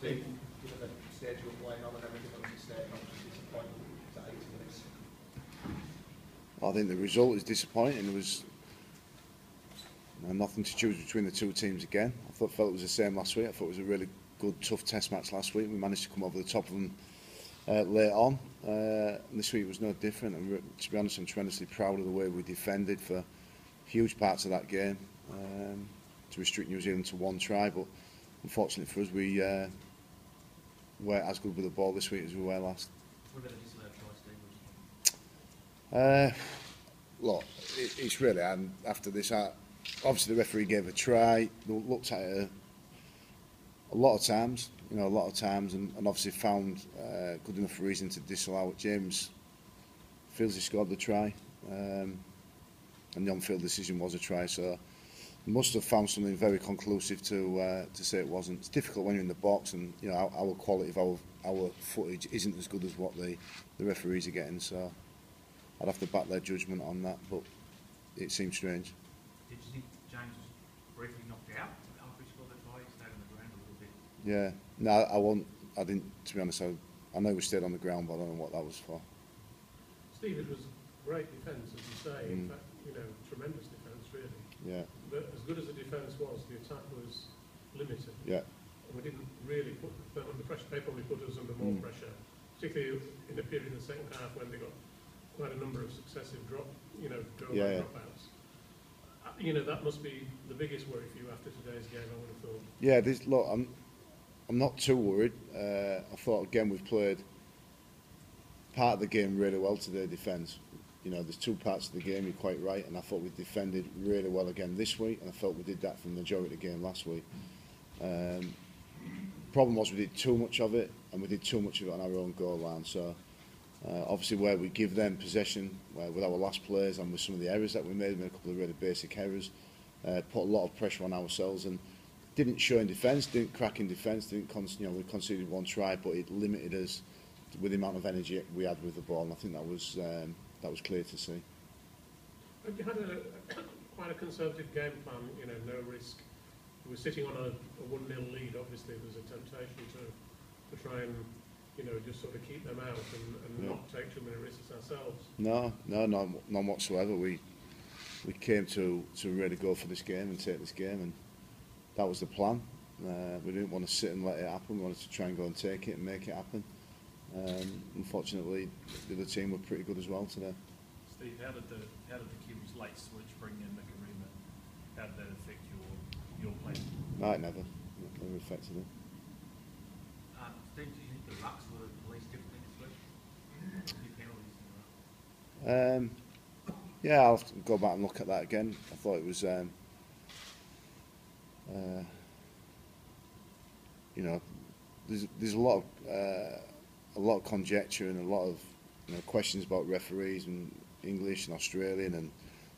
Steve, given the stage you were playing on and everything that was at stake, not just disappointing, is that 80 minutes? I think the result is disappointing. It was nothing to choose between the two teams again. I felt it was the same last week. I thought it was a really good, tough test match last week. We managed to come over the top of them late on. And this week was no different. And to be honest, I'm tremendously proud of the way we defended for huge parts of that game to restrict New Zealand to one try. But unfortunately for us, we weren't as good with the ball this week as we were last. What about a disallowed try, Steve? Look, it's really, and after this, obviously the referee gave a try, looked at it a lot of times, and obviously found good enough reason to disallow it. James feels he scored the try, and the on-field decision was a try, so must have found something very conclusive to say it wasn't. It's difficult when you're in the box, and our quality of our footage isn't as good as what the referees are getting, so I'd have to back their judgment on that, but it seems strange. Did you think James was briefly knocked out after he scored that try? He stayed on the ground a little bit. Yeah, no, I didn't. To be honest, I know we stayed on the ground, but I don't know what that was for. Steve, it was great defence, as you say. In fact, tremendous defence, really. Yeah. But as good as the defence was, the attack was limited. Yeah. And we didn't really put them under pressure. They probably put us under more pressure, particularly in the period in the second half when they got quite a number of successive dropouts. That must be the biggest worry for you after today's game, I would have thought. Yeah, look, I'm not too worried. I thought again we've played part of the game really well today. Defence, there's two parts of the game. You're quite right, and I thought we defended really well again this week, and I felt we did that for the majority of the game last week. Problem was we did too much of it, and we did too much of it on our own goal line. So. Obviously, where we give them possession with our last players and with some of the errors that we made a couple of really basic errors, put a lot of pressure on ourselves and didn't show in defence, didn't crack in defence, we conceded one try, but it limited us with the amount of energy we had with the ball, and I think that was clear to see. You had quite a conservative game plan, no risk. We were sitting on a 1-0 lead. Obviously, there was a temptation to try and just sort of keep them out and not take too many risks ourselves. No, none whatsoever. We came to really go for this game and take this game, and that was the plan. We didn't want to sit and let it happen. We wanted to try and go and take it and make it happen. Unfortunately, the other team were pretty good as well today. Steve, how did the Kiwis' late switch bring in McNamara? How did that affect your play? No, it never affected it. Steve, do you think the rucks were the least difficult this week? A few penalties in the ruck. Yeah, I'll have to go back and look at that again. I thought it was, there's a lot of conjecture and a lot of questions about referees and English and Australian and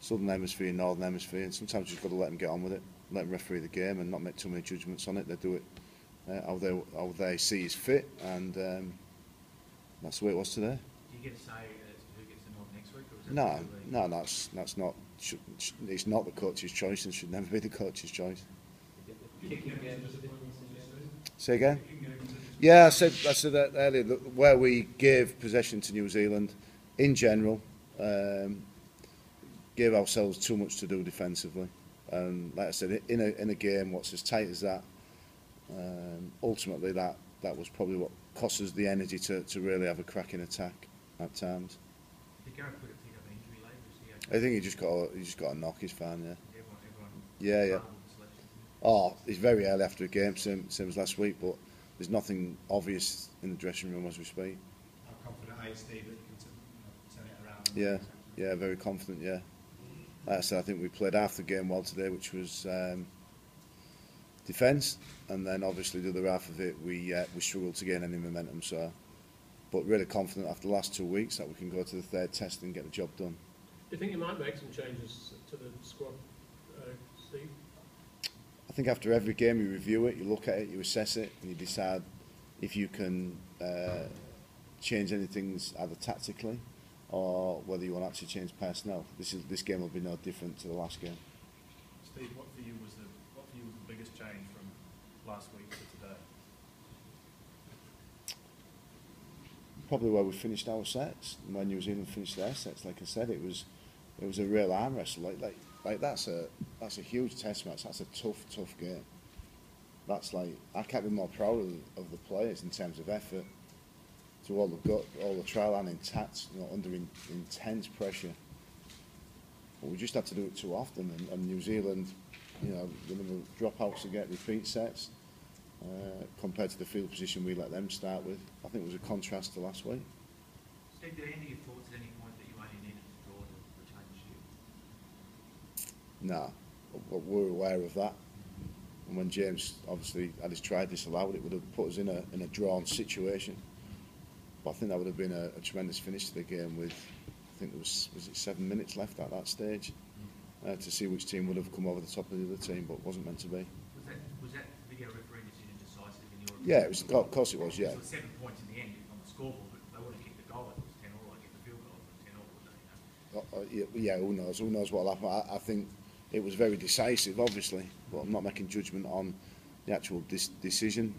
Southern Hemisphere and Northern Hemisphere, and sometimes you've got to let them get on with it, let them referee the game and not make too many judgments on it. They do it how they see is fit, and that's the way it was today. Do you get to say as to who gets the nod next week? Or is that that's not. It's not the coach's choice, and should never be the coach's choice. Say again? Yeah, I said that earlier. Where we gave possession to New Zealand, in general, gave ourselves too much to do defensively, and like I said, in a game what's as tight as that. Ultimately, that was probably what cost us the energy to really have a cracking attack at times. Did Gareth put a pick up injury later? I think he just got a knock. He's fine. Yeah. Everyone Yeah. Oh, it's very early after a game, same as last week, but there's nothing obvious in the dressing room as we speak. How confident are you, Steve, that you can turn it around? Yeah, very confident. Yeah, like I said, I think we played half the game well today, which was. Defence, and then obviously the other half of it we struggled to gain any momentum. So, but really confident after the last 2 weeks that we can go to the third test and get the job done. Do you think you might make some changes to the squad, Steve? I think after every game you review it, you look at it, you assess it, and you decide if you can change anything either tactically or whether you want to actually change personnel. This game will be no different to the last game. Steve, what for you was the biggest change from last week to today? probably where we finished our sets. And when New Zealand finished their sets, like I said, it was a real arm wrestle. Like that's a huge test match. That's a tough game. That's like, I can't be more proud of the players in terms of effort. To all the trial and intact, you know, under intense pressure. But we just had to do it too often, and New Zealand, you know, the number of dropouts to get repeat sets compared to the field position we let them start with, I think it was a contrast to last week. Steve, did any of your thoughts at any point that you only needed to draw to retain the shield? No, but we're aware of that. And when James obviously had his try disallowed, it would have put us in a drawn situation. But I think that would have been a tremendous finish to the game with, I think there was it 7 minutes left at that stage, to see which team would have come over the top of the other team, but wasn't meant to be. Was that video referee decision decisive in your opinion? Yeah, it was. Of course it was. Yeah. So it was 7 points in the end on the scoreboard, but they would have kicked the goal. It was 10 all. I get the field goal for 10 all. Wouldn't they, you know? Yeah, who knows? Who knows what'll happen? I think it was very decisive, obviously, but I'm not making judgment on the actual decision.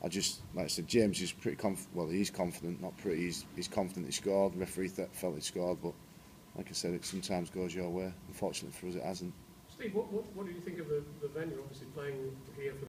I just, like I said, James is pretty well, he's confident, not pretty, he's confident he scored. The referee felt he scored, but like I said, it sometimes goes your way. Unfortunately for us, it hasn't. Steve, what do you think of the venue? Obviously playing here for